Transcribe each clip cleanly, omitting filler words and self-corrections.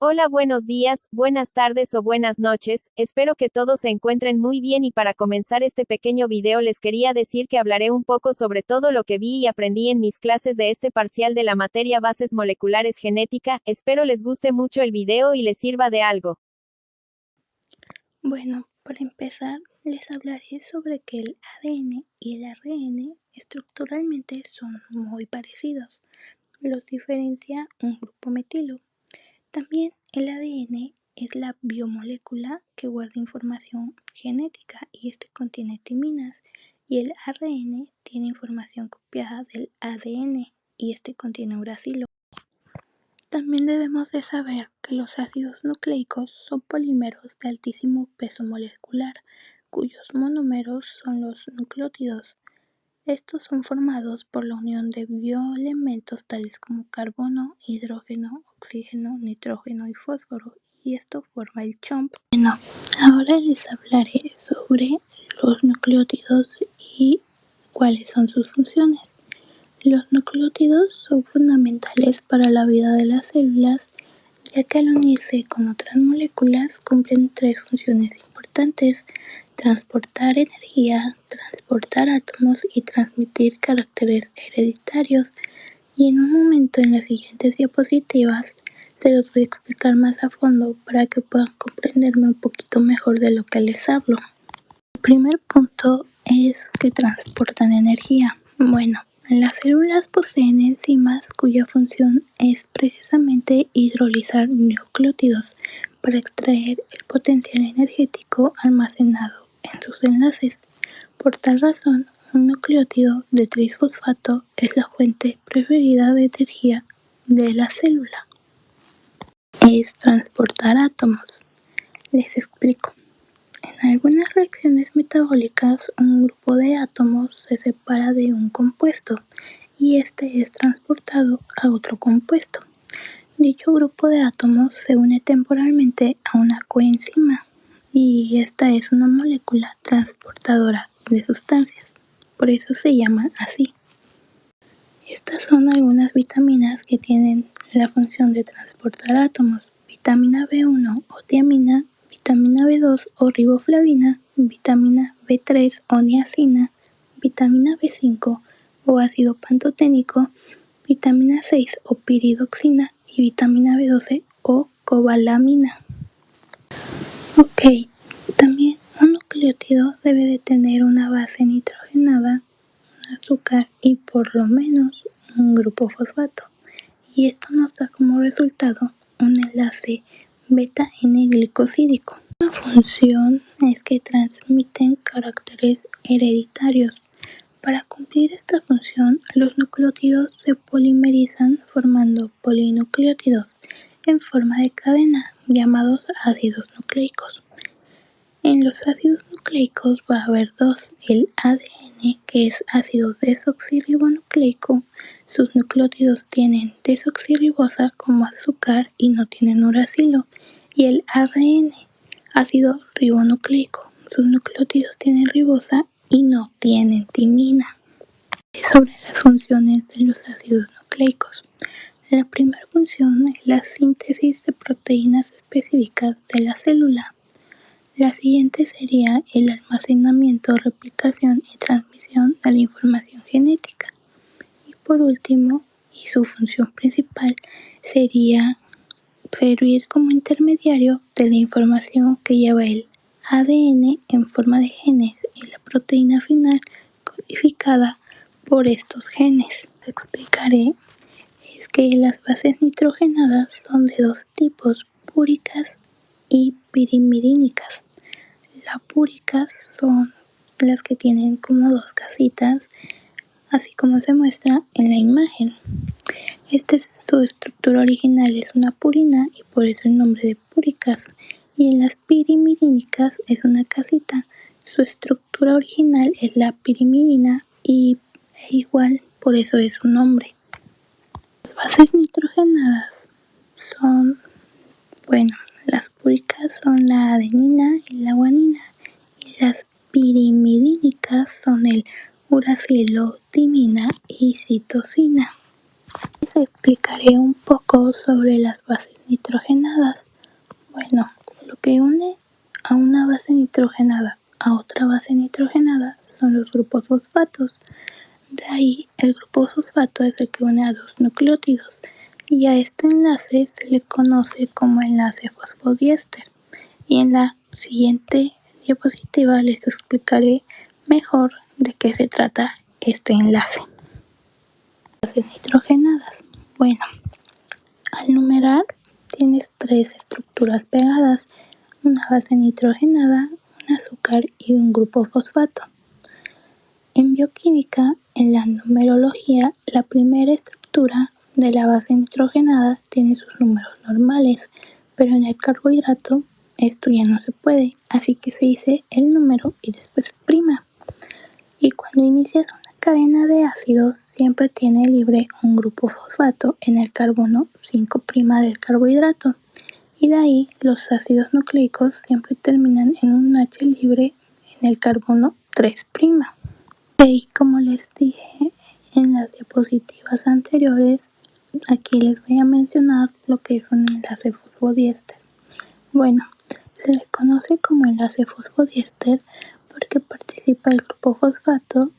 Hola, buenos días, buenas tardes o buenas noches, espero que todos se encuentren muy bien y para comenzar este pequeño video les quería decir que hablaré un poco sobre todo lo que vi y aprendí en mis clases de este parcial de la materia Bases Moleculares Genética, espero les guste mucho el video y les sirva de algo. Bueno, para empezar, les hablaré sobre que el ADN y el ARN estructuralmente son muy parecidos. Los diferencia un grupo metilo. También el ADN es la biomolécula que guarda información genética y este contiene timinas, y el ARN tiene información copiada del ADN y este contiene uracilo. También debemos de saber que los ácidos nucleicos son polímeros de altísimo peso molecular, cuyos monómeros son los nucleótidos. Estos son formados por la unión de bioelementos tales como carbono, hidrógeno, oxígeno, nitrógeno y fósforo, y esto forma el CHOMP. Bueno, ahora les hablaré sobre los nucleótidos y cuáles son sus funciones. Los nucleótidos son fundamentales para la vida de las células, ya que al unirse con otras moléculas cumplen tres funciones importantes: transportar energía, transportar átomos y transmitir caracteres hereditarios. Y en un momento en las siguientes diapositivas se los voy a explicar más a fondo para que puedan comprenderme un poquito mejor de lo que les hablo. El primer punto es que transportan energía. Bueno, las células poseen enzimas cuya función es precisamente hidrolizar nucleótidos para extraer el potencial energético almacenado en sus enlaces. Por tal razón, un nucleótido de trisfosfato es la fuente preferida de energía de la célula. Es transportar átomos. Les explico. En algunas reacciones metabólicas, un grupo de átomos se separa de un compuesto y este es transportado a otro compuesto. Dicho grupo de átomos se une temporalmente a una coenzima y esta es una molécula transportadora de sustancias, por eso se llama así. Estas son algunas vitaminas que tienen la función de transportar átomos: vitamina B1 o tiamina, vitamina B2 o riboflavina, vitamina B3 o niacina, vitamina B5 o ácido pantoténico, vitamina 6 o piridoxina y vitamina B12 o cobalamina. Ok, también un nucleótido debe de tener una base nitrogenada, un azúcar y por lo menos un grupo fosfato, y esto nos da como resultado un enlace beta-N-glicosídico. Una función es que transmiten caracteres hereditarios. Para cumplir esta función, los nucleótidos se polimerizan formando polinucleótidos en forma de cadena, llamados ácidos nucleicos. En los ácidos nucleicos va a haber dos: el ADN, que es ácido desoxirribonucleico. Sus nucleótidos tienen desoxirribosa como azúcar y no tienen uracilo, y el ARN, ácido ribonucleico. Sus nucleótidos tienen ribosa y no tienen timina. Sobre las funciones de los ácidos nucleicos. La primera función es la síntesis de proteínas específicas de la célula. La siguiente sería el almacenamiento, replicación y transmisión de la información genética. Y por último, y su función principal, sería servir como intermediario de la información que lleva el ADN en forma de genes y la proteína final codificada por estos genes. Explicaré es que las bases nitrogenadas son de dos tipos: púricas y pirimidínicas. Las púricas son las que tienen como dos casitas, así como se muestra en la imagen. Su estructura original es una purina y por eso el nombre de púricas. Y en las pirimidínicas es una casita. Su estructura original es la pirimidina y igual por eso es su nombre. Las bases nitrogenadas son, las púricas son la adenina y la guanina, y las pirimidínicas son el uracilo, timina y citosina. Les explicaré un poco sobre las bases nitrogenadas. a otra base nitrogenada son los grupos fosfatos. De ahí, el grupo fosfato es el que une a dos nucleótidos, y a este enlace se le conoce como enlace fosfodiéster. Y en la siguiente diapositiva les explicaré mejor de qué se trata este enlace. Bases nitrogenadas. Bueno, al numerar tienes tres estructuras pegadas: una base nitrogenada, un azúcar y un grupo fosfato. En bioquímica, en la numerología, la primera estructura de la base nitrogenada tiene sus números normales, pero en el carbohidrato esto ya no se puede, así que se dice el número y después prima. Y cuando inicias una cadena de ácidos, siempre tiene libre un grupo fosfato en el carbono 5' del carbohidrato, y de ahí los ácidos nucleicos siempre terminan en un H libre en el carbono 3'. Y como les dije en las diapositivas anteriores, aquí les voy a mencionar lo que es un enlace fosfodiéster. Bueno, se le conoce como enlace fosfodiéster porque participa el grupo fosfato,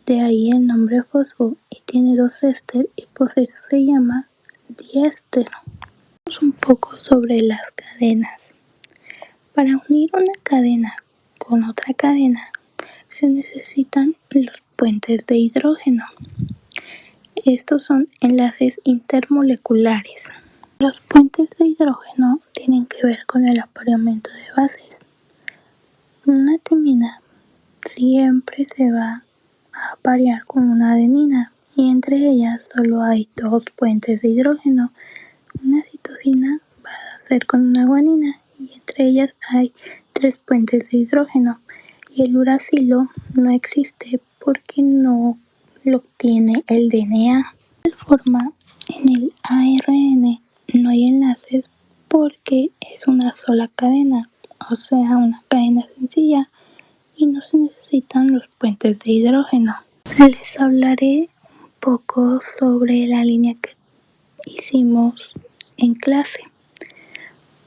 de ahí el nombre fosfo, y tiene dos éster y por eso se llama diéster. Vamos un poco sobre las cadenas. Para unir una cadena con otra cadena se necesitan los puentes de hidrógeno. Estos son enlaces intermoleculares. Los puentes de hidrógeno tienen que ver con el apareamiento de bases. Una timina siempre se va a aparear con una adenina y entre ellas solo hay dos puentes de hidrógeno. Una citosina va a ser con una guanina y entre ellas hay tres puentes de hidrógeno. Y el uracilo no existe porque no lo tiene el DNA. De igual forma, en el ARN no hay enlaces porque es una sola cadena, o sea, una cadena sencilla, y no se necesitan los puentes de hidrógeno. Les hablaré un poco sobre la línea que hicimos en clase.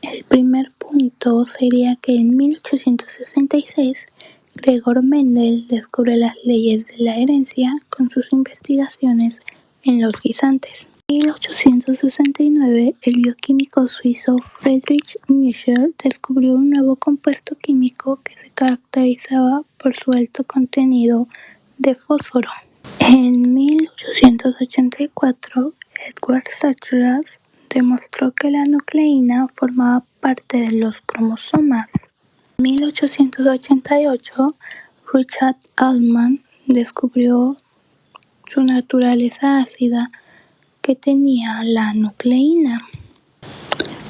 El primer punto sería que en 1866 Gregor Mendel descubre las leyes de la herencia con sus investigaciones en los guisantes. En 1869 el bioquímico suizo Friedrich Miescher descubrió un nuevo compuesto químico que se caracterizaba por su alto contenido de fósforo. En 1884 Edward Zacharias demostró que la nucleína formaba parte de los cromosomas. En 1888 Richard Altman descubrió su naturaleza ácida que tenía la nucleína.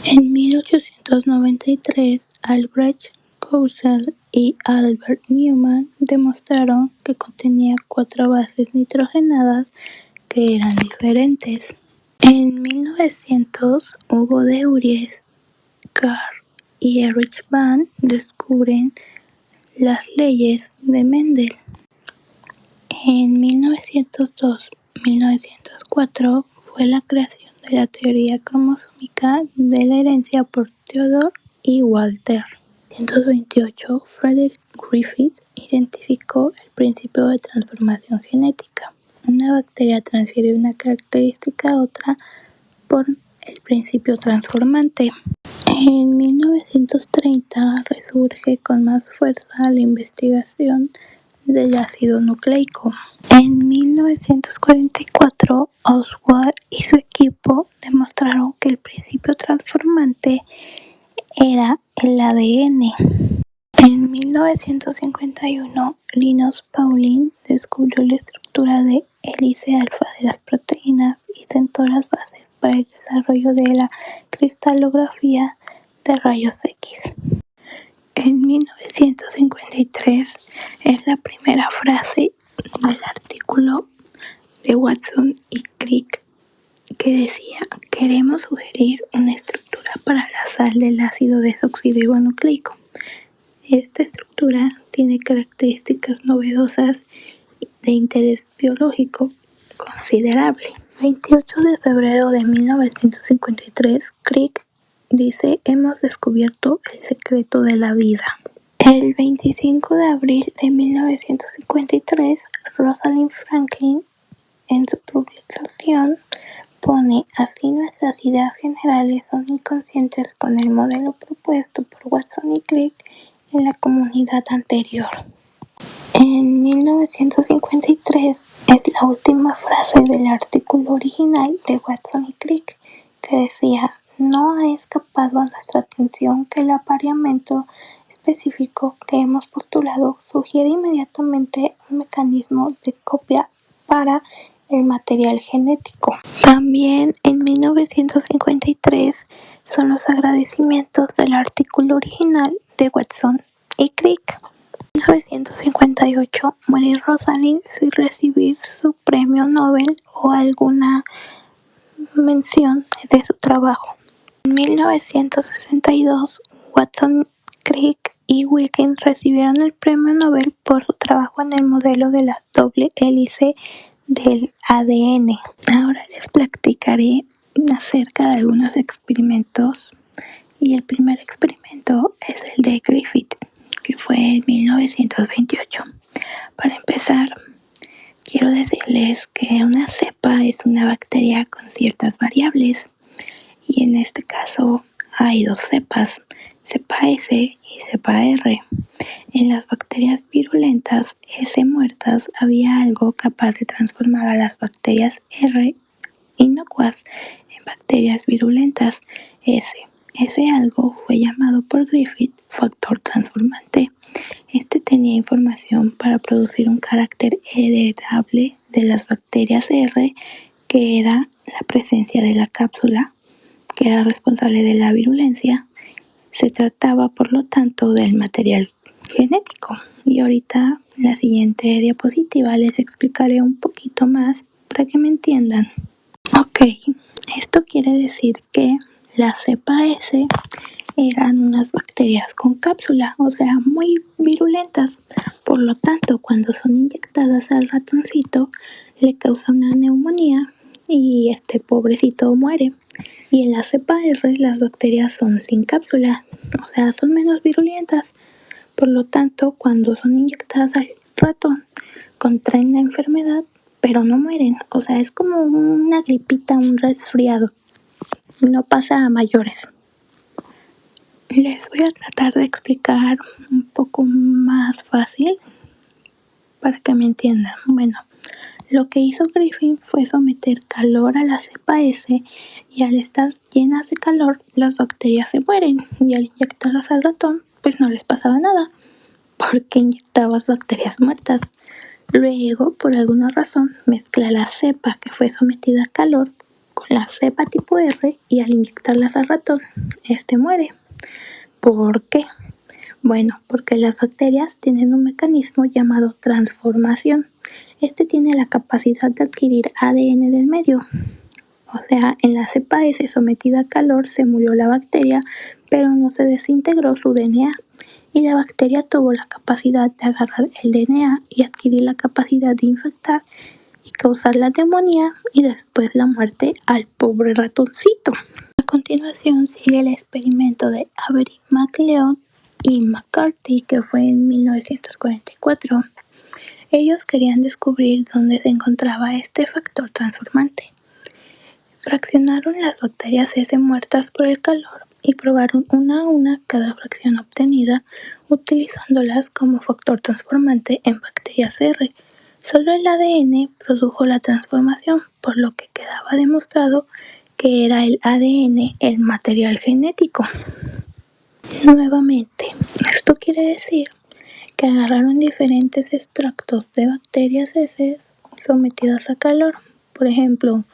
En 1893 Albrecht Cousel y Albert Newman demostraron que contenía 4 bases nitrogenadas que eran diferentes. En 1900 Hugo de Uries, Carr y Erich Bahn descubren las leyes de Mendel. En 1902-1904 fue la creación de la teoría cromosómica de la herencia por Theodore y Walter. En 1928 Frederick Griffith identificó el principio de transformación genética. Una bacteria transfiere una característica a otra por el principio transformante. En 1930 resurge con más fuerza la investigación del ácido nucleico. En 1944 Oswald y su equipo demostraron que el principio transformante era el ADN. En 1951 Linus Pauling descubrió la estructura de hélice alfa de las proteínas y sentó las bases para el desarrollo de la cristalografía de rayos X. En 1953 es la primera frase del artículo de Watson y Crick que decía: queremos sugerir una estructura para la sal del ácido desoxirribonucleico. Esta estructura tiene características novedosas de interés biológico considerable. El 28 de febrero de 1953, Crick dice: hemos descubierto el secreto de la vida. El 25 de abril de 1953, Rosalind Franklin, en su publicación, pone: así nuestras ideas generales son inconscientes con el modelo propuesto por Watson y Crick en la comunidad anterior. En 1953 es la última frase del artículo original de Watson y Crick, que decía: no ha escapado a nuestra atención que el apareamiento específico que hemos postulado sugiere inmediatamente un mecanismo de copia para el material genético. También en 1953 son los agradecimientos del artículo original de Watson y Crick. En 1958 muere Rosalind sin recibir su premio Nobel o alguna mención de su trabajo. En 1962, Watson, Crick y Wilkins recibieron el premio Nobel por su trabajo en el modelo de la doble hélice del ADN. Ahora les platicaré acerca de algunos experimentos, y el primer experimento es el de Griffith, que fue en 1928. Para empezar, quiero decirles que una cepa es una bacteria con ciertas variables, y en este caso hay dos cepas, cepa S y cepa R. En las bacterias virulentas S muertas había algo capaz de transformar a las bacterias R inocuas en bacterias virulentas S. Ese algo fue llamado por Griffith factor transformante. Este tenía información para producir un carácter heredable de las bacterias R, que era la presencia de la cápsula, que era responsable de la virulencia. Se trataba, por lo tanto, del material genético. Y ahorita, en la siguiente diapositiva, les explicaré un poquito más para que me entiendan. Ok, esto quiere decir que la cepa S eran unas bacterias con cápsula, o sea, muy virulentas. Por lo tanto, cuando son inyectadas al ratoncito, le causa una neumonía y este pobrecito muere. Y en la cepa R las bacterias son sin cápsula, o sea, son menos virulentas. Por lo tanto, cuando son inyectadas al ratón, contraen la enfermedad, pero no mueren. O sea, es como una gripita, un resfriado. No pasa a mayores. Les voy a tratar de explicar un poco más fácil para que me entiendan. Bueno, lo que hizo Griffith fue someter calor a la cepa S, y al estar llenas de calor, las bacterias se mueren, y al inyectarlas al ratón, pues no les pasaba nada, porque inyectabas bacterias muertas. Luego, por alguna razón, mezcla la cepa que fue sometida a calor con la cepa tipo R, y al inyectarlas al ratón, este muere. ¿Por qué? Bueno, porque las bacterias tienen un mecanismo llamado transformación. Este tiene la capacidad de adquirir ADN del medio. O sea, en la cepa S sometida a calor se murió la bacteria, pero no se desintegró su DNA. Y la bacteria tuvo la capacidad de agarrar el DNA y adquirir la capacidad de infectar y causar la neumonía y después la muerte al pobre ratoncito. A continuación sigue el experimento de Avery MacLeod y McCarthy, que fue en 1944. Ellos querían descubrir dónde se encontraba este factor transformante. Fraccionaron las bacterias S muertas por el calor y probaron una a una cada fracción obtenida, utilizándolas como factor transformante en bacterias R. Solo el ADN produjo la transformación, por lo que quedaba demostrado que era el ADN el material genético. Nuevamente, esto quiere decir que agarraron diferentes extractos de bacterias S sometidas a calor. Por ejemplo,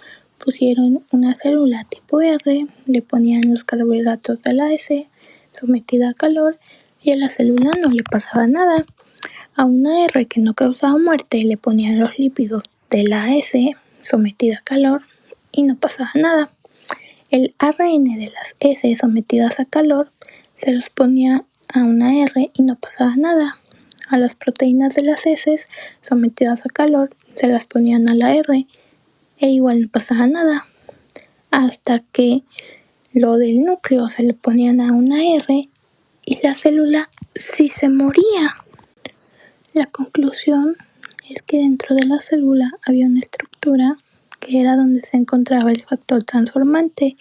pusieron una célula tipo R, le ponían los carbohidratos de la S sometida a calor, y a la célula no le pasaba nada. A una R que no causaba muerte le ponían los lípidos de la S sometida a calor y no pasaba nada. El ARN de las S sometidas a calor se los ponía a una R y no pasaba nada. A las proteínas de las S sometidas a calor se las ponían a la R e igual no pasaba nada. Hasta que lo del núcleo se le ponían a una R y la célula si se moría. La conclusión es que dentro de la célula había una estructura que era donde se encontraba el factor transformante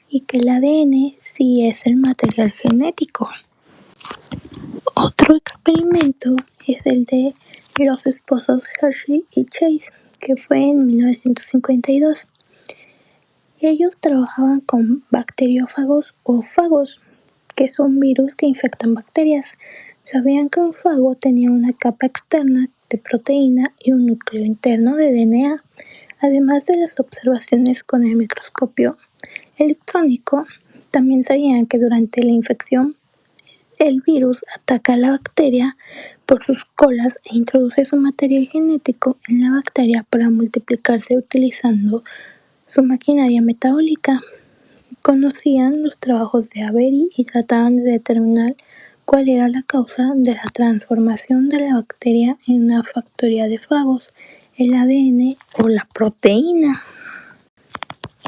y que el ADN sí es el material genético. Otro experimento es el de los esposos Hershey y Chase, que fue en 1952. Ellos trabajaban con bacteriófagos o fagos, que son virus que infectan bacterias. Sabían que un fago tenía una capa externa de proteína y un núcleo interno de DNA. Además de las observaciones con el microscopio electrónico, también sabían que durante la infección el virus ataca a la bacteria por sus colas e introduce su material genético en la bacteria para multiplicarse utilizando su maquinaria metabólica. Conocían los trabajos de Avery y trataban de determinar cuál era la causa de la transformación de la bacteria en una factoría de fagos, el ADN o la proteína.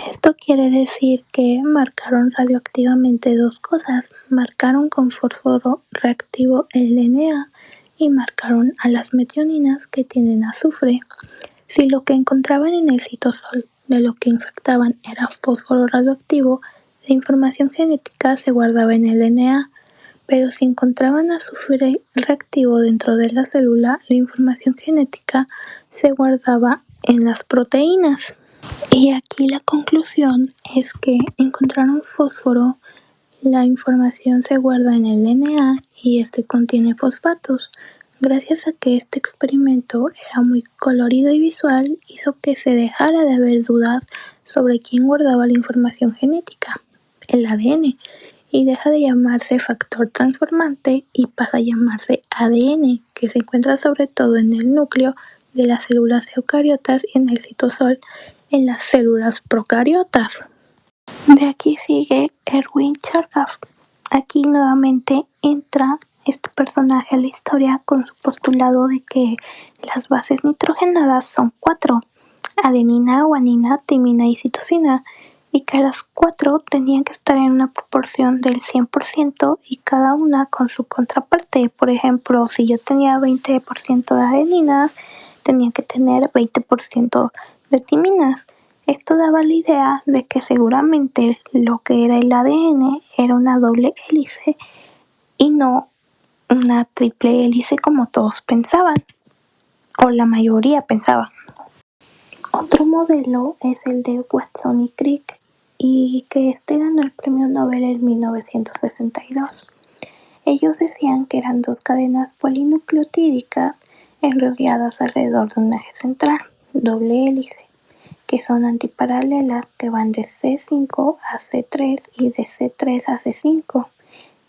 Esto quiere decir que marcaron radioactivamente dos cosas: marcaron con fósforo reactivo el DNA y marcaron a las metionina que tienen azufre. Si lo que encontraban en el citosol de lo que infectaban era fósforo radioactivo, la información genética se guardaba en el DNA, pero si encontraban azufre reactivo dentro de la célula, la información genética se guardaba en las proteínas. Y aquí la conclusión es que encontraron fósforo, la información se guarda en el DNA y este contiene fosfatos. Gracias a que este experimento era muy colorido y visual, hizo que se dejara de haber dudas sobre quién guardaba la información genética, el ADN, y deja de llamarse factor transformante y pasa a llamarse ADN, que se encuentra sobre todo en el núcleo de las células eucariotas y en el citosol en las células procariotas. De aquí sigue Erwin Chargaff. Aquí nuevamente entra este personaje a la historia con su postulado de que las bases nitrogenadas son 4: adenina, guanina, timina y citosina, y que las 4 tenían que estar en una proporción del 100% y cada una con su contraparte. Por ejemplo, si yo tenía 20% de adeninas, tenía que tener 20% de timinas. Esto daba la idea de que seguramente lo que era el ADN era una doble hélice y no una triple hélice como todos pensaban, o la mayoría pensaba. Otro modelo es el de Watson y Crick, y que este ganó el premio Nobel en 1962. Ellos decían que eran dos cadenas polinucleotídicas enrolladas alrededor de un eje central, doble hélice, que son antiparalelas, que van de C5 a C3 y de C3 a C5,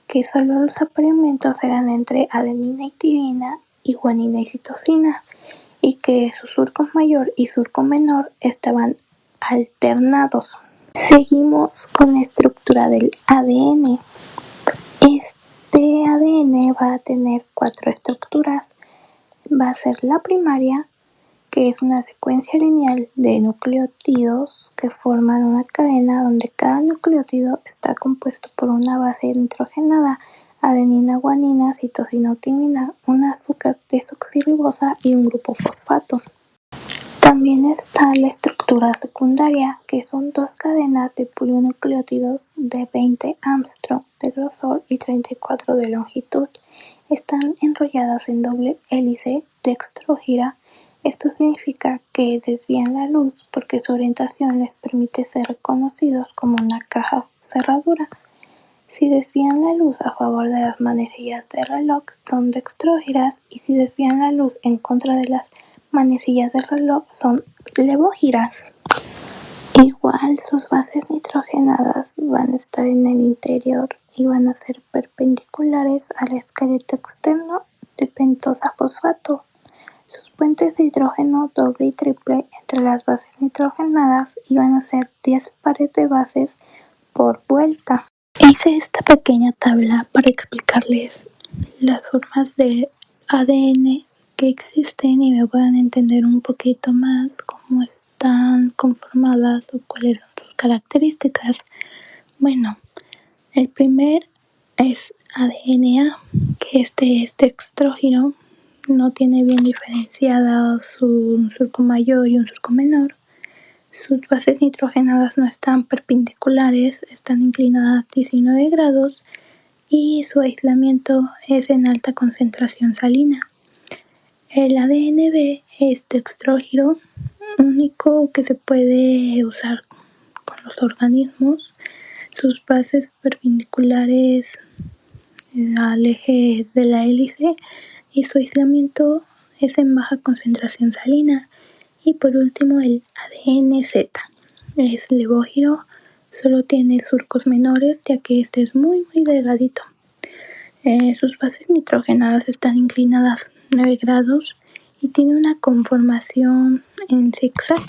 que solo los apareamientos eran entre adenina y timina y guanina y citosina, y que su surco mayor y surco menor estaban alternados. Seguimos con la estructura del ADN. Este ADN va a tener 4 estructuras. Va a ser la primaria, que es una secuencia lineal de nucleótidos que forman una cadena donde cada nucleótido está compuesto por una base nitrogenada, adenina, guanina, citosina o timina, un azúcar desoxirribosa y un grupo fosfato. También está la estructura secundaria, que son 2 cadenas de polinucleótidos de 20 Armstrong de grosor y 34 de longitud. Están enrolladas en doble hélice dextrogira. Esto significa que desvían la luz porque su orientación les permite ser reconocidos como una caja cerradura. Si desvían la luz a favor de las manecillas de reloj, son dextrógiras, y si desvían la luz en contra de las manecillas del reloj, son levógiras. Igual, sus bases nitrogenadas van a estar en el interior y van a ser perpendiculares al esqueleto externo de pentosa-fosfato. Sus puentes de hidrógeno doble y triple entre las bases nitrogenadas iban a ser 10 pares de bases por vuelta. Hice esta pequeña tabla para explicarles las formas de ADN que existen y me puedan entender un poquito más cómo están conformadas o cuáles son sus características. Bueno, el primer es ADNA, que este es dextrógiro, no tiene bien diferenciada un surco mayor y un surco menor. Sus bases nitrogenadas no están perpendiculares, están inclinadas 19 grados y su aislamiento es en alta concentración salina. El ADNB es dextrógiro, único que se puede usar con los organismos. Sus bases perpendiculares al eje de la hélice y su aislamiento es en baja concentración salina. Y por último el ADN-Z es levógiro, solo tiene surcos menores ya que este es muy delgadito. Sus bases nitrogenadas están inclinadas 9 grados y tiene una conformación en zigzag.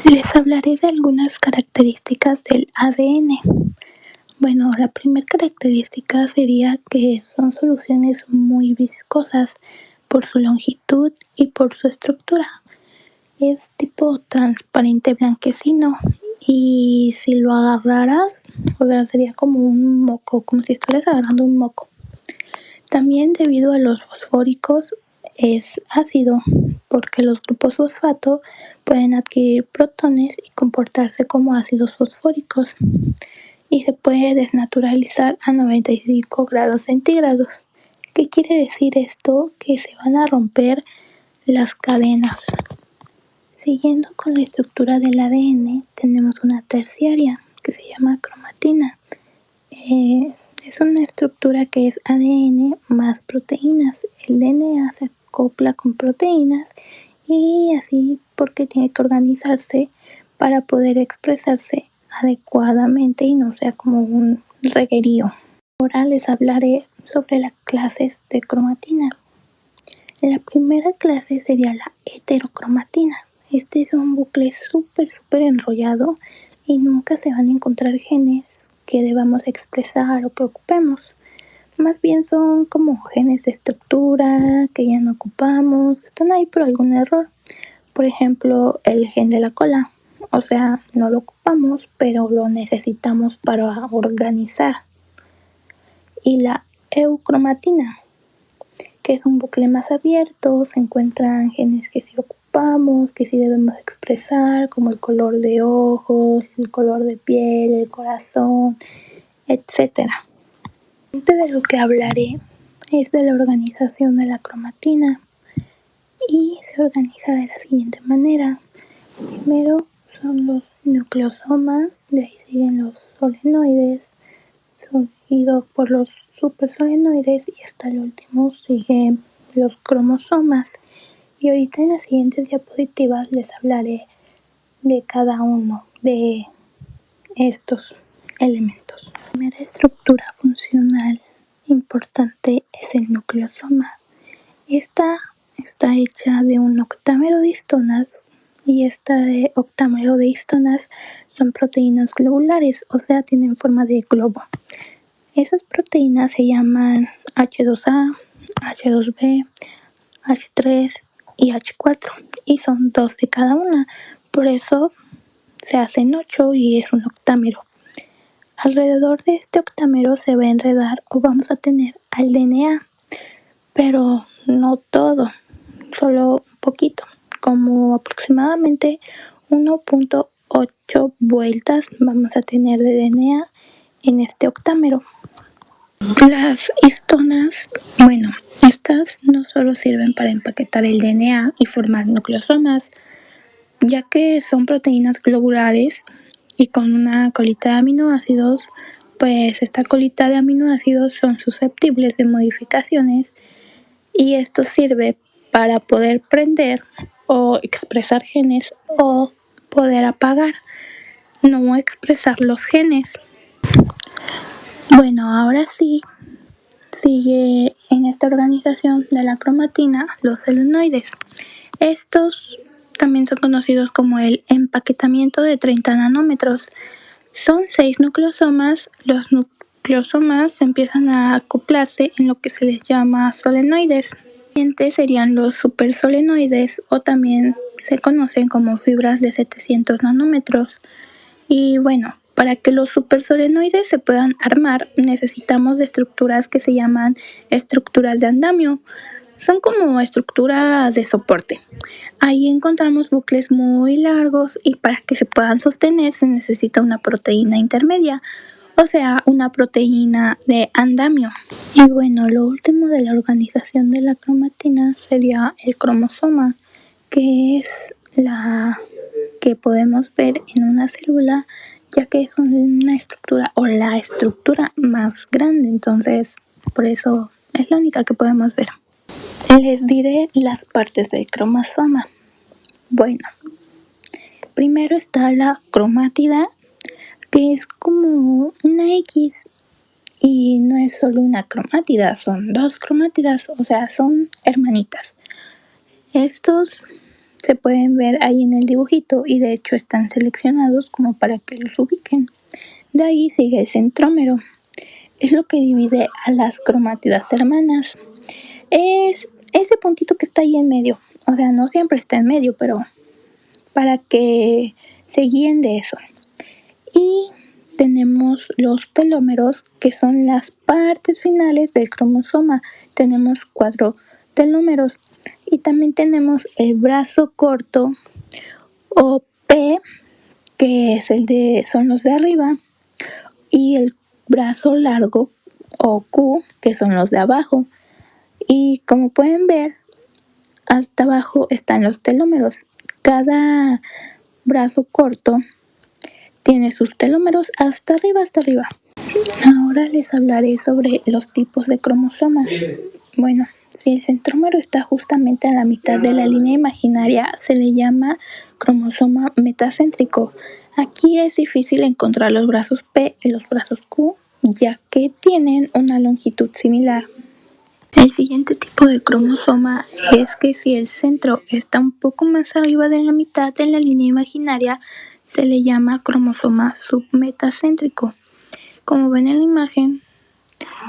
Les hablaré de algunas características del ADN. Bueno, la primera característica sería que son soluciones muy viscosas por su longitud y por su estructura. Es tipo transparente blanquecino y si lo agarraras, o sea, sería como un moco, como si estuvieras agarrando un moco. También debido a los fosfóricos es ácido porque los grupos fosfato pueden adquirir protones y comportarse como ácidos fosfóricos y se puede desnaturalizar a 95 grados centígrados. ¿Qué quiere decir esto? Que se van a romper las cadenas. Siguiendo con la estructura del ADN, tenemos una terciaria que se llama cromatina. Es una estructura que es ADN más proteínas. El DNA se acopla con proteínas y así porque tiene que organizarse para poder expresarse adecuadamente y no sea como un reguerío. Ahora les hablaré sobre las clases de cromatina. La primera clase sería la heterocromatina. Este es un bucle súper enrollado y nunca se van a encontrar genes que debamos expresar o que ocupemos. Más bien son como genes de estructura que ya no ocupamos, están ahí por algún error. Por ejemplo, el gen de la cola. O sea, no lo ocupamos, pero lo necesitamos para organizar. Y la eucromatina, que es un bucle más abierto, se encuentran genes que sí ocupamos, que sí debemos expresar, como el color de ojos, el color de piel, el corazón, etc. De lo que hablaré es de la organización de la cromatina y se organiza de la siguiente manera. Primero son los nucleosomas, de ahí siguen los solenoides, seguido por los supersolenoides y hasta el último siguen los cromosomas. Y ahorita en las siguientes diapositivas les hablaré de cada uno de estos elementos. La primera estructura funcional importante es el nucleosoma. Esta está hecha de un octámero de histonas y este octámero de histonas son proteínas globulares, o sea, tienen forma de globo. Esas proteínas se llaman H2A, H2B, H3 y H4 y son 2 de cada una, por eso se hacen 8 y es un octámero. Alrededor de este octámero se va a enredar o vamos a tener al DNA, pero no todo, solo un poquito, como aproximadamente 1.8 vueltas vamos a tener de DNA en este octámero. Las histonas, bueno, estas no solo sirven para empaquetar el DNA y formar nucleosomas, ya que son proteínas globulares y con una colita de aminoácidos, pues esta colita de aminoácidos son susceptibles de modificaciones y esto sirve para poder prender o expresar genes o poder apagar, no expresar los genes. Bueno, ahora sí, sigue en esta organización de la cromatina los solenoides. Estos también son conocidos como el empaquetamiento de 30 nanómetros. Son 6 nucleosomas. Los nucleosomas empiezan a acoplarse en lo que se les llama solenoides. Los siguientes serían los supersolenoides o también se conocen como fibras de 700 nanómetros. Y bueno, Para que los supersolenoides se puedan armar, necesitamos de estructuras que se llaman estructuras de andamio. Son como estructuras de soporte. Ahí encontramos bucles muy largos y para que se puedan sostener se necesita una proteína intermedia, o sea, una proteína de andamio. Y bueno, lo último de la organización de la cromatina sería el cromosoma, que es la que podemos ver en una célula, ya que es una estructura o la estructura más grande, entonces por eso es la única que podemos ver. Les diré las partes del cromosoma. Bueno, primero está la cromátida, que es como una X y no es solo una cromátida, son dos cromátidas, o sea, son hermanitas. Estos se pueden ver ahí en el dibujito y de hecho están seleccionados como para que los ubiquen. De ahí sigue el centrómero, es lo que divide a las cromátidas hermanas. Es ese puntito que está ahí en medio, o sea, no siempre está en medio, pero para que se guíen de eso. Y tenemos los telómeros, que son las partes finales del cromosoma. Tenemos 4 telómeros. Y también tenemos el brazo corto o P, que es son los de arriba, y el brazo largo o Q, que son los de abajo. Y como pueden ver, hasta abajo están los telómeros. Cada brazo corto tiene sus telómeros hasta arriba, hasta arriba. Ahora les hablaré sobre los tipos de cromosomas. Bueno, si el centrómero está justamente a la mitad de la línea imaginaria, se le llama cromosoma metacéntrico. Aquí es difícil encontrar los brazos P y los brazos Q, ya que tienen una longitud similar. El siguiente tipo de cromosoma es que si el centro está un poco más arriba de la mitad de la línea imaginaria, se le llama cromosoma submetacéntrico. Como ven en la imagen,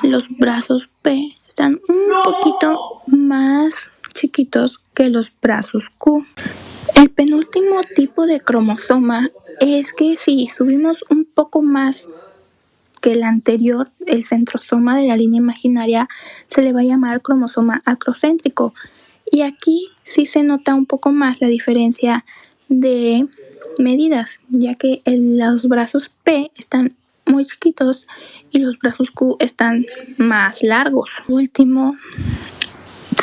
los brazos P están un poquito más chiquitos que los brazos Q. El penúltimo tipo de cromosoma es que si subimos un poco más que el anterior, el centrosoma de la línea imaginaria, se le va a llamar cromosoma acrocéntrico. Y aquí sí se nota un poco más la diferencia de medidas, ya que los brazos P están muy chiquitos y los brazos Q están más largos. Por último,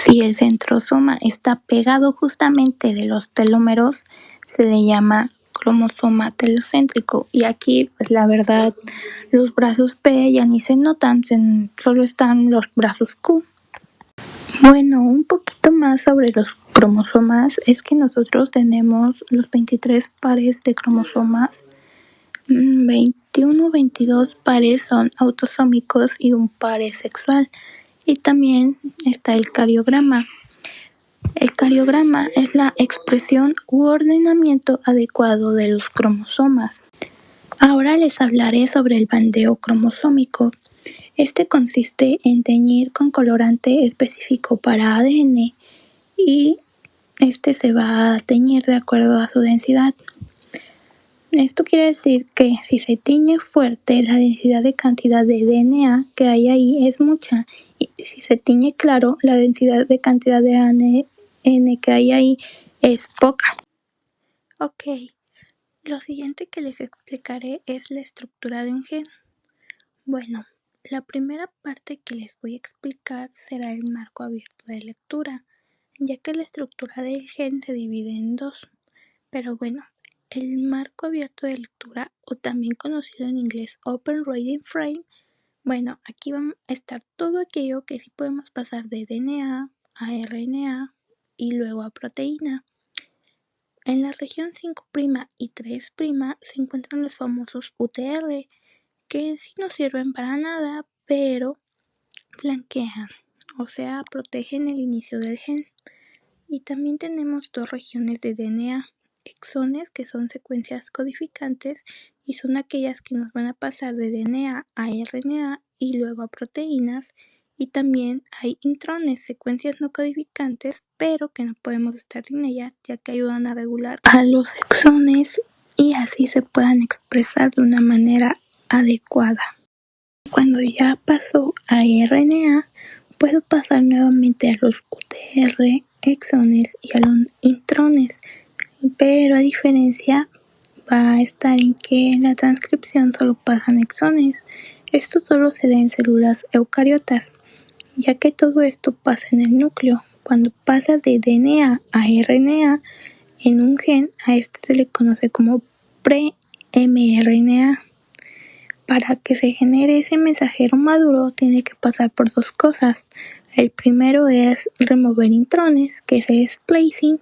si el centrosoma está pegado justamente de los telómeros, se le llama cromosoma telocéntrico. Y aquí, pues la verdad, los brazos P ya ni se notan, solo están los brazos Q. Bueno, un poquito más sobre los cromosomas es que nosotros tenemos los 23 pares de cromosomas, 21 o 22 pares son autosómicos y un par es sexual. Y también está el cariograma. El cariograma es la expresión u ordenamiento adecuado de los cromosomas. Ahora les hablaré sobre el bandeo cromosómico. Este consiste en teñir con colorante específico para ADN y este se va a teñir de acuerdo a su densidad. Esto quiere decir que si se tiñe fuerte, la densidad de cantidad de DNA que hay ahí es mucha, y si se tiñe claro, la densidad de cantidad de ADN que hay ahí es poca. Ok, lo siguiente que les explicaré es la estructura de un gen. Bueno, la primera parte que les voy a explicar será el marco abierto de lectura, ya que la estructura del gen se divide en dos. Pero bueno, el marco abierto de lectura, o también conocido en inglés Open Reading Frame, bueno, aquí va a estar todo aquello que sí podemos pasar de DNA a RNA y luego a proteína. En la región 5' y 3' se encuentran los famosos UTR, que en sí no sirven para nada, pero flanquean, o sea, protegen el inicio del gen. Y también tenemos dos regiones de DNA, exones, que son secuencias codificantes y son aquellas que nos van a pasar de DNA a RNA y luego a proteínas. Y también hay intrones, secuencias no codificantes, pero que no podemos estar sin ellas, ya que ayudan a regular a los exones y así se puedan expresar de una manera adecuada. Cuando ya pasó a RNA, puedo pasar nuevamente a los UTR, exones y a los intrones, pero a diferencia va a estar en que en la transcripción solo pasan exones. Esto solo se da en células eucariotas, ya que todo esto pasa en el núcleo. Cuando pasa de DNA a RNA en un gen, a este se le conoce como pre-mRNA. Para que se genere ese mensajero maduro tiene que pasar por dos cosas. El primero es remover intrones, que es el splicing,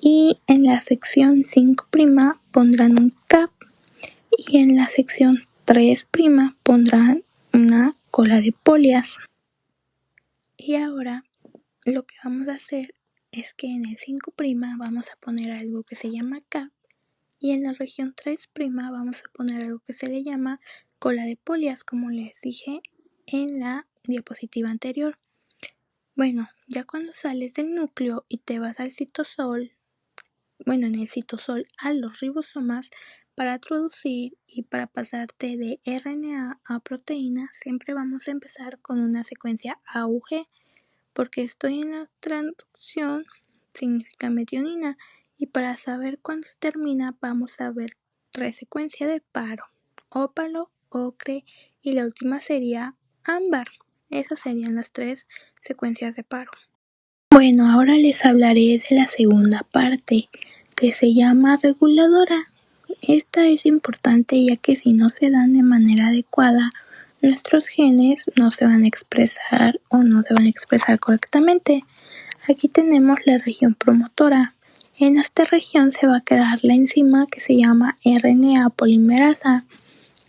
y en la sección 5' pondrán un cap y en la sección 3' pondrán una cola de polias. Y ahora lo que vamos a hacer es que en el 5' vamos a poner algo que se llama cap y en la región 3' vamos a poner algo que se le llama cola de polias, como les dije en la diapositiva anterior. Bueno, ya cuando sales del núcleo y te vas al citosol, en el citosol a los ribosomas, para traducir y para pasarte de RNA a proteína, siempre vamos a empezar con una secuencia AUG, porque estoy en la traducción, significa metionina, y para saber cuándo se termina vamos a ver 3 secuencias de paro: ópalo, ocre y la última sería ámbar. Esas serían las 3 secuencias de paro. Bueno, ahora les hablaré de la segunda parte, que se llama reguladora. Esta es importante ya que si no se dan de manera adecuada, nuestros genes no se van a expresar o no se van a expresar correctamente. Aquí tenemos la región promotora. En esta región se va a quedar la enzima que se llama RNA polimerasa.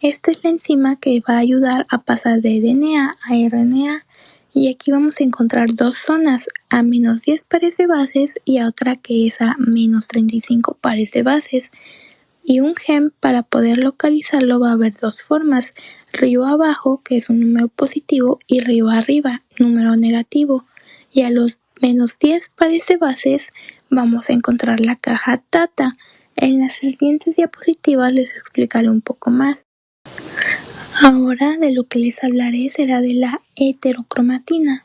Esta es la enzima que va a ayudar a pasar de DNA a RNA. Y aquí vamos a encontrar dos zonas, a menos 10 pares de bases y a otra que es a menos 35 pares de bases. Y un gen, para poder localizarlo, va a haber dos formas: río abajo, que es un número positivo, y río arriba, número negativo. Y a los menos 10 pares de bases vamos a encontrar la caja Tata. En las siguientes diapositivas les explicaré un poco más. Ahora de lo que les hablaré será de la heterocromatina.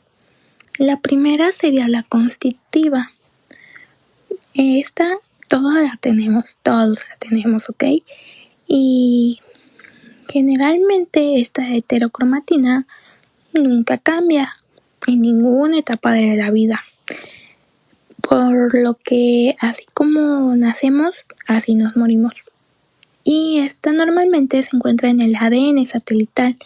La primera sería la constitutiva. Esta todos la tenemos, ¿ok? Y generalmente esta heterocromatina nunca cambia en ninguna etapa de la vida. Por lo que así como nacemos, así nos morimos. Y esta normalmente se encuentra en el ADN satelital.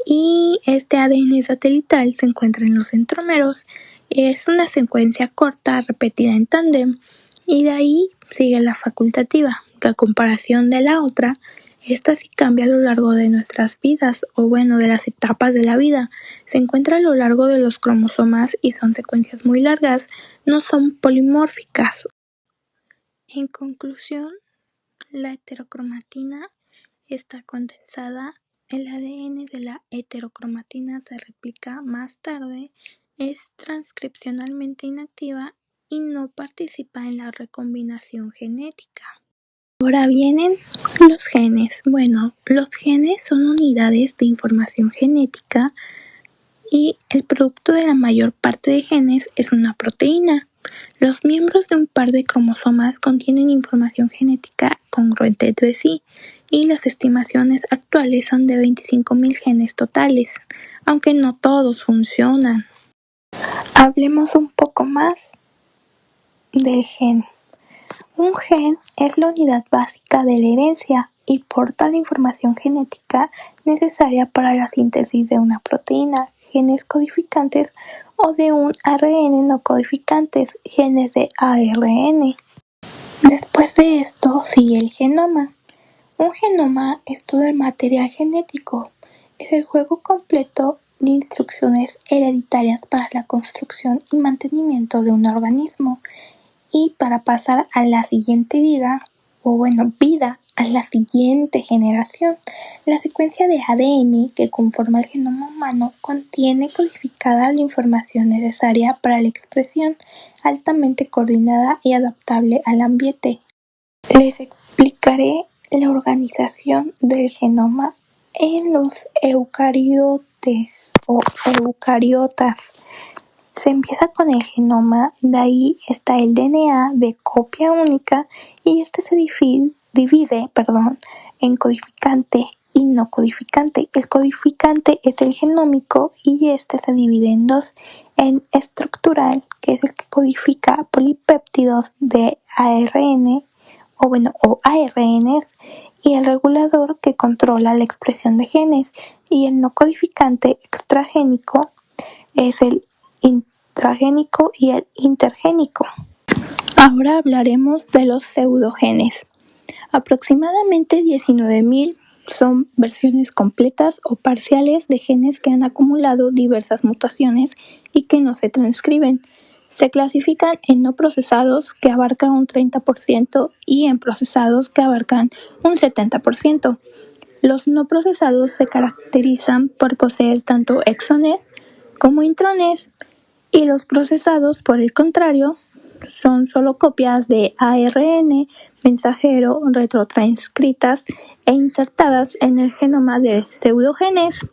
Y este ADN satelital se encuentra en los centrómeros. Es una secuencia corta repetida en tándem. Y de ahí sigue la facultativa, que a comparación de la otra, esta sí cambia a lo largo de nuestras vidas, o bueno, de las etapas de la vida. Se encuentra a lo largo de los cromosomas y son secuencias muy largas, no son polimórficas. En conclusión, la heterocromatina está condensada, el ADN de la heterocromatina se replica más tarde, es transcripcionalmente inactiva y no participa en la recombinación genética. Ahora vienen los genes. Bueno, los genes son unidades de información genética y el producto de la mayor parte de genes es una proteína. Los miembros de un par de cromosomas contienen información genética congruente entre sí y las estimaciones actuales son de 25.000 genes totales, aunque no todos funcionan. Hablemos un poco más del gen. Un gen es la unidad básica de la herencia y porta la información genética necesaria para la síntesis de una proteína, genes codificantes, o de un ARN no codificantes, genes de ARN. Después de esto sigue el genoma. Un genoma es todo el material genético. Es el juego completo de instrucciones hereditarias para la construcción y mantenimiento de un organismo. Y para pasar a la siguiente vida a la siguiente generación. La secuencia de ADN que conforma el genoma humano contiene codificada la información necesaria para la expresión, altamente coordinada y adaptable al ambiente. Les explicaré la organización del genoma en los eucariotes o eucariotas. Se empieza con el genoma, de ahí está el DNA de copia única y este se divide en codificante y no codificante. El codificante es el genómico y este se divide en dos, en estructural, que es el que codifica polipéptidos de ARN o ARNs, y el regulador, que controla la expresión de genes, y el no codificante extragénico es el intragénico y el intergénico. Ahora hablaremos de los pseudogenes. Aproximadamente 19.000 son versiones completas o parciales de genes que han acumulado diversas mutaciones y que no se transcriben. Se clasifican en no procesados, que abarcan un 30%, y en procesados, que abarcan un 70%. Los no procesados se caracterizan por poseer tanto exones como intrones, y los procesados, por el contrario, son solo copias de ARN mensajero retrotranscritas e insertadas en el genoma de pseudogenes.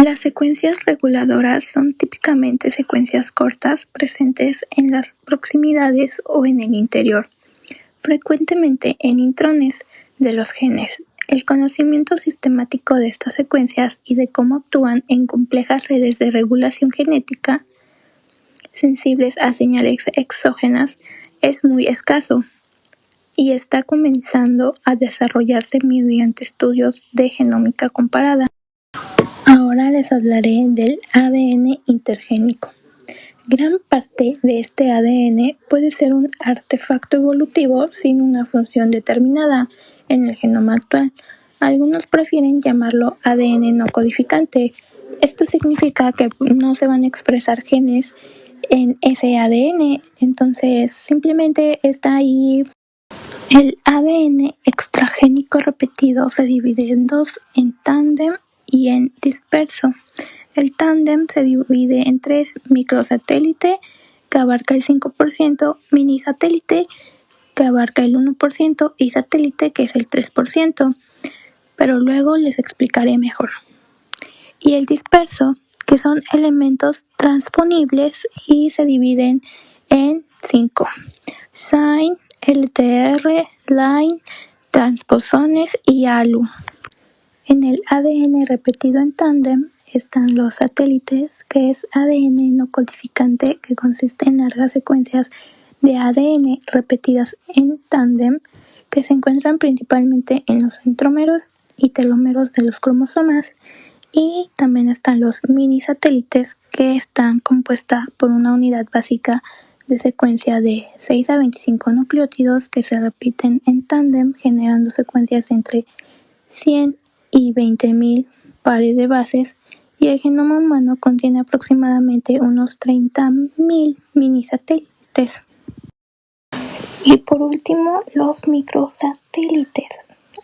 Las secuencias reguladoras son típicamente secuencias cortas presentes en las proximidades o en el interior, frecuentemente en intrones de los genes. El conocimiento sistemático de estas secuencias y de cómo actúan en complejas redes de regulación genética sensibles a señales exógenas es muy escaso y está comenzando a desarrollarse mediante estudios de genómica comparada. Ahora les hablaré del ADN intergénico. Gran parte de este ADN puede ser un artefacto evolutivo sin una función determinada en el genoma actual. Algunos prefieren llamarlo ADN no codificante. Esto significa que no se van a expresar genes en ese ADN, entonces simplemente está ahí. El ADN extragénico repetido se divide en dos, en tándem y en disperso. El tándem se divide en tres: microsatélite, que abarca el 5%, minisatélite, que abarca el 1%, y satélite, que es el 3%, pero luego les explicaré mejor. Y el disperso, que son elementos transponibles y se dividen en 5: SINE, LTR, LINE, transposones y ALU. En el ADN repetido en tándem están los satélites, que es ADN no codificante, que consiste en largas secuencias de ADN repetidas en tándem, que se encuentran principalmente en los centrómeros y telómeros de los cromosomas. Y también están los minisatélites, que están compuestas por una unidad básica de secuencia de 6 a 25 nucleótidos que se repiten en tándem, generando secuencias entre 100 y 20.000 pares de bases, y el genoma humano contiene aproximadamente unos 30.000 minisatélites. Y por último, los microsatélites.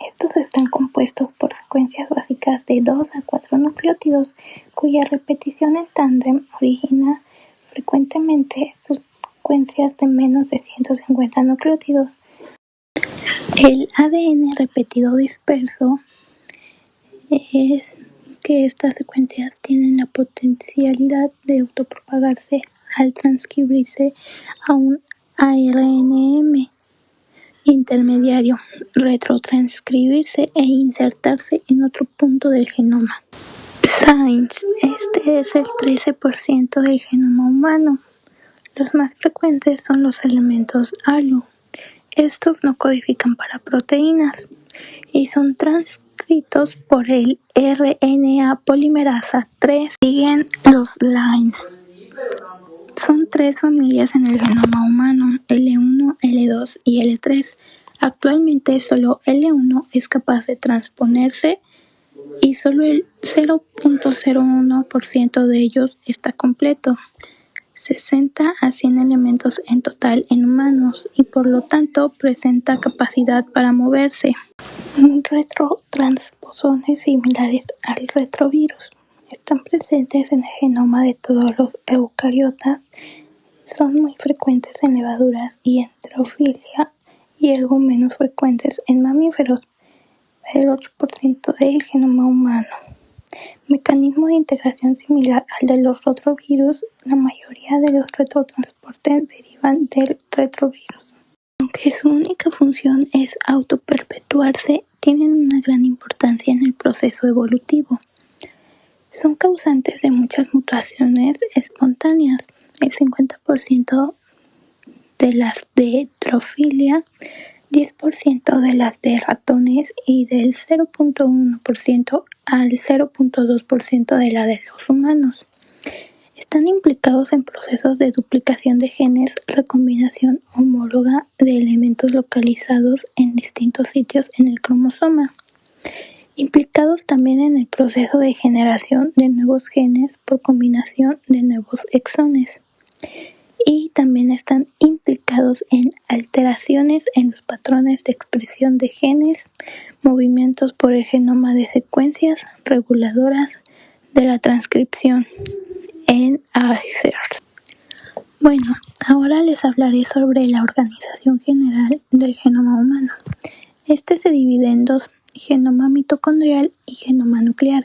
Estos están compuestos por secuencias básicas de 2 a 4 nucleótidos, cuya repetición en tándem origina frecuentemente secuencias de menos de 150 nucleótidos. El ADN repetido disperso es que estas secuencias tienen la potencialidad de autopropagarse al transcribirse a un ARNM intermediario, retrotranscribirse e insertarse en otro punto del genoma. SINEs, este es el 13% del genoma humano. Los más frecuentes son los elementos ALU. Estos no codifican para proteínas y son transcritos por el RNA polimerasa 3. Siguen los LINEs. Son 3 familias en el genoma humano: L1, L2 y L3. Actualmente solo L1 es capaz de transponerse y solo el 0.01% de ellos está completo. 60 a 100 elementos en total en humanos, y por lo tanto presenta capacidad para moverse. Retrotransposones similares al retrovirus están presentes en el genoma de todos los eucariotas. Son muy frecuentes en levaduras y en drofilia y algo menos frecuentes en mamíferos, el 8% del genoma humano. Mecanismo de integración similar al de los retrovirus, la mayoría de los retrotransportes derivan del retrovirus. Aunque su única función es autoperpetuarse, tienen una gran importancia en el proceso evolutivo. Son causantes de muchas mutaciones espontáneas, el 50% de las de Drosophila, 10% de las de ratones y del 0.1% al 0.2% de la de los humanos. Están implicados en procesos de duplicación de genes, recombinación homóloga de elementos localizados en distintos sitios en el cromosoma. Implicados también en el proceso de generación de nuevos genes por combinación de nuevos exones. Y también están implicados en alteraciones en los patrones de expresión de genes, movimientos por el genoma de secuencias reguladoras de la transcripción en ACER. Bueno, ahora les hablaré sobre la organización general del genoma humano. Este se divide en dos, genoma mitocondrial y genoma nuclear,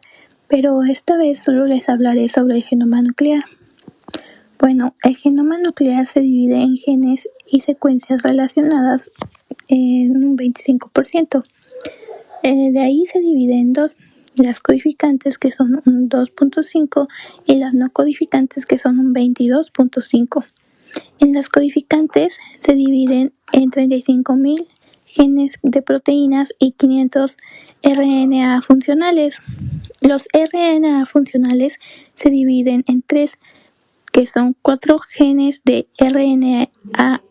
pero esta vez solo les hablaré sobre el genoma nuclear. Bueno, el genoma nuclear se divide en genes y secuencias relacionadas en un 25%. De ahí se divide en dos, las codificantes que son un 2.5 y las no codificantes que son un 22.5. En las codificantes se dividen en 35.000 genes de proteínas y 500 RNA funcionales. Los RNA funcionales se dividen en tres, que son 4 genes de RNAR,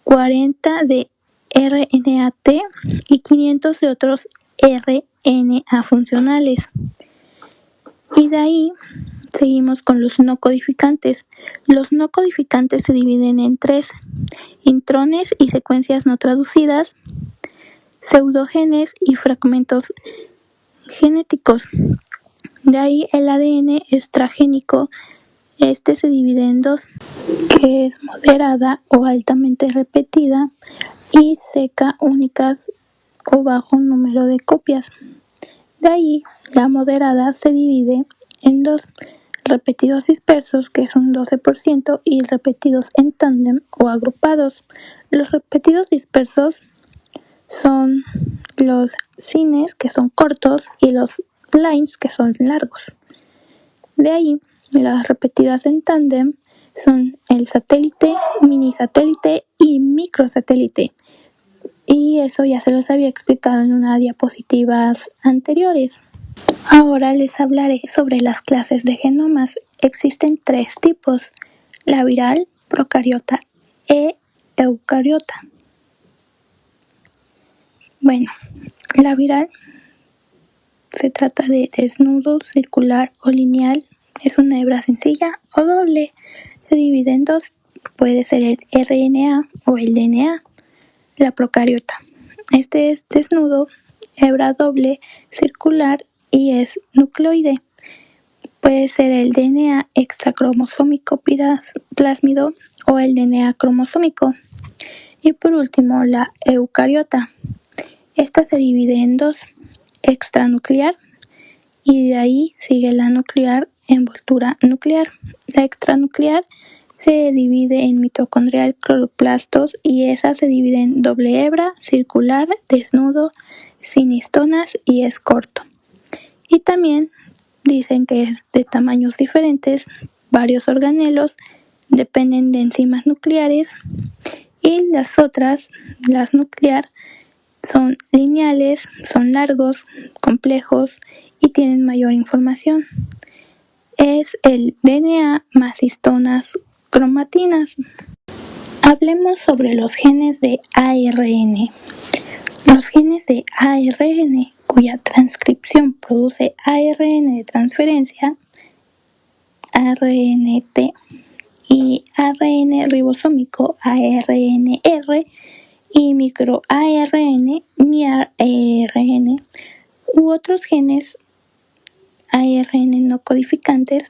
40 de RNAT y 500 de otros RNA funcionales. Y de ahí seguimos con los no codificantes. Los no codificantes se dividen en tres, intrones y secuencias no traducidas, pseudogenes y fragmentos genéticos. De ahí el ADN extragénico. Este se divide en dos, que es moderada o altamente repetida y seca únicas o bajo número de copias. De ahí la moderada se divide en dos, repetidos dispersos, que es un 12%, y repetidos en tándem o agrupados. Los repetidos dispersos son los cines, que son cortos, y los lines, que son largos. De ahí, las repetidas en tándem son el satélite, minisatélite y microsatélite. Y eso ya se los había explicado en unas diapositivas anteriores. Ahora les hablaré sobre las clases de genomas. Existen tres tipos: la viral, procariota e eucariota. Bueno, la viral se trata de desnudo, circular o lineal. Es una hebra sencilla o doble. Se divide en dos. Puede ser el RNA o el DNA. La procariota. Este es desnudo, hebra doble, circular y es nucleoide. Puede ser el DNA extracromosómico plásmido o el DNA cromosómico. Y por último, la eucariota. Esta se divide en dos, extranuclear, y de ahí sigue la nuclear, envoltura nuclear. La extranuclear se divide en mitocondrial, cloroplastos, y esa se divide en doble hebra, circular, desnudo, sin histonas y es corto. Y también dicen que es de tamaños diferentes, varios organelos, dependen de enzimas nucleares, y las otras, las nuclear, son lineales, son largos, complejos y tienen mayor información. Es el DNA más histonas cromatinas. Hablemos sobre los genes de ARN. Los genes de ARN, cuya transcripción produce ARN de transferencia, ARNT, y ARN ribosómico, ARNR, y microARN, miRNA, u otros genes ARN no codificantes.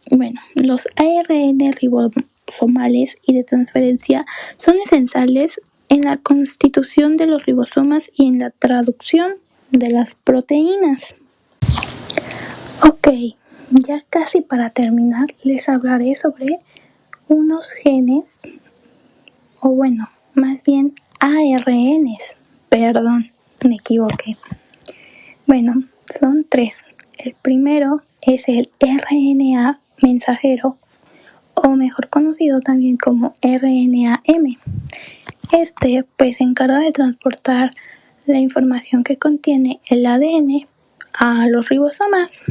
Bueno, los ARN ribosomales y de transferencia son esenciales en la constitución de los ribosomas y en la traducción de las proteínas. Ok, ya casi para terminar les hablaré sobre unos genes, o bueno, más bien ARNs. Perdón, me equivoqué. Bueno, son 3. El primero es el RNA mensajero, o mejor conocido también como RNAM. Pues se encarga de transportar la información que contiene el ADN a los ribosomas.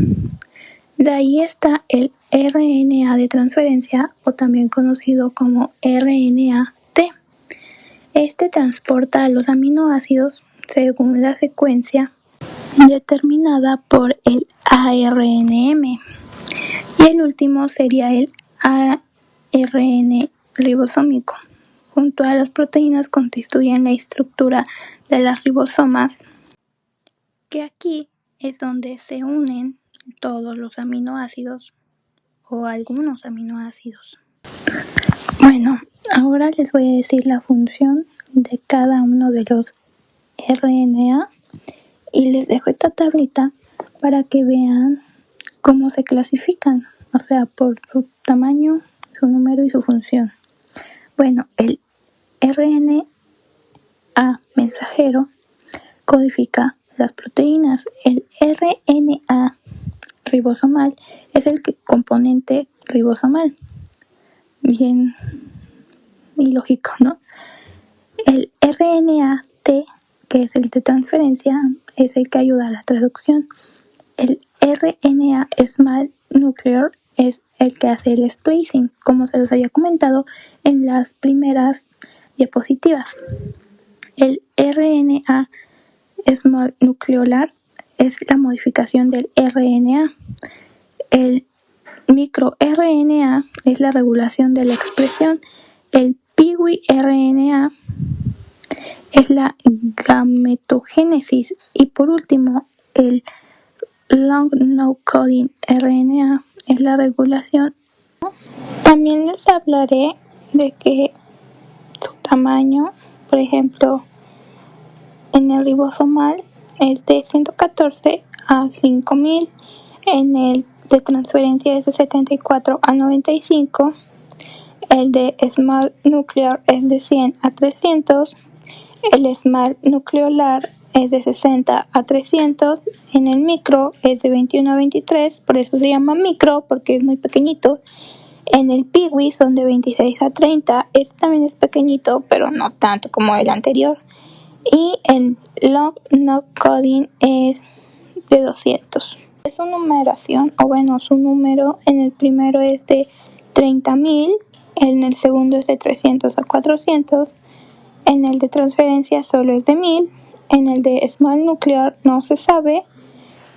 De ahí está el RNA de transferencia, o también conocido como RNA-T. Transporta los aminoácidos según la secuencia determinada por el ARNM. Y el último sería el ARN ribosómico. Junto a las proteínas constituyen la estructura de las ribosomas, que aquí es donde se unen todos los aminoácidos o algunos aminoácidos. Bueno, ahora les voy a decir la función de cada uno de los RNA y les dejo esta tablita para que vean cómo se clasifican, o sea, por su tamaño, su número y su función. Bueno, el RNA mensajero codifica las proteínas. El RNA ribosomal es el componente ribosomal. Bien ilógico, ¿no? El RNA-T, que es el de transferencia, es el que ayuda a la traducción. El RNA Small Nuclear es el que hace el splicing, como se los había comentado en las primeras diapositivas. El RNA Small Nucleolar es la modificación del RNA. El microRNA es la regulación de la expresión. El piRNA es la gametogénesis. Y por último, el long non-coding RNA es la regulación. También les hablaré de que su tamaño, por ejemplo, en el ribosomal es de 114 a 5000, en el de transferencia es de 74 a 95, el de small nuclear es de 100 a 300, el small nucleolar es de 60 a 300, en el micro es de 21 a 23, por eso se llama micro, porque es muy pequeñito. En el piwi son de 26 a 30, este también es pequeñito, pero no tanto como el anterior. Y el long non-coding es de 200. Es su numeración, o bueno, su número en el primero es de 30.000, en el segundo es de 300 a 400, en el de transferencia solo es de 1000, en el de small nuclear no se sabe,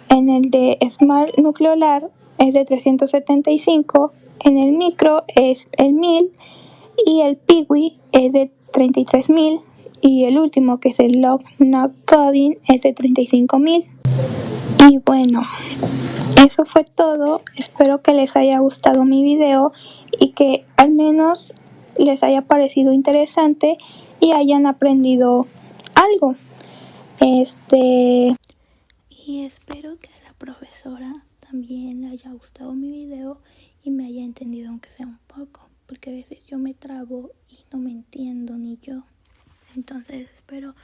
en el de small nucleolar es de 375, en el micro es el 1000 y el piwi es de 33.000 y el último, que es el long non-coding, es de 35.000. Y bueno, eso fue todo. Espero que les haya gustado mi video y que al menos les haya parecido interesante y hayan aprendido algo. Y espero que a la profesora también le haya gustado mi video y me haya entendido, aunque sea un poco, porque a veces yo me trabo y no me entiendo ni yo. Entonces espero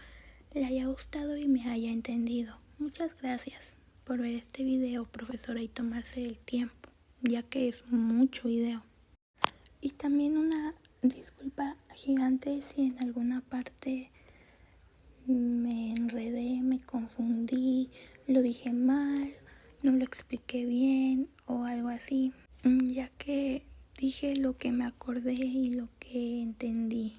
le haya gustado y me haya entendido. Muchas gracias por ver este video, profesora, y tomarse el tiempo, ya que es mucho video. Y también una disculpa gigante si en alguna parte me enredé, me confundí, lo dije mal, no lo expliqué bien o algo así, ya que dije lo que me acordé y lo que entendí.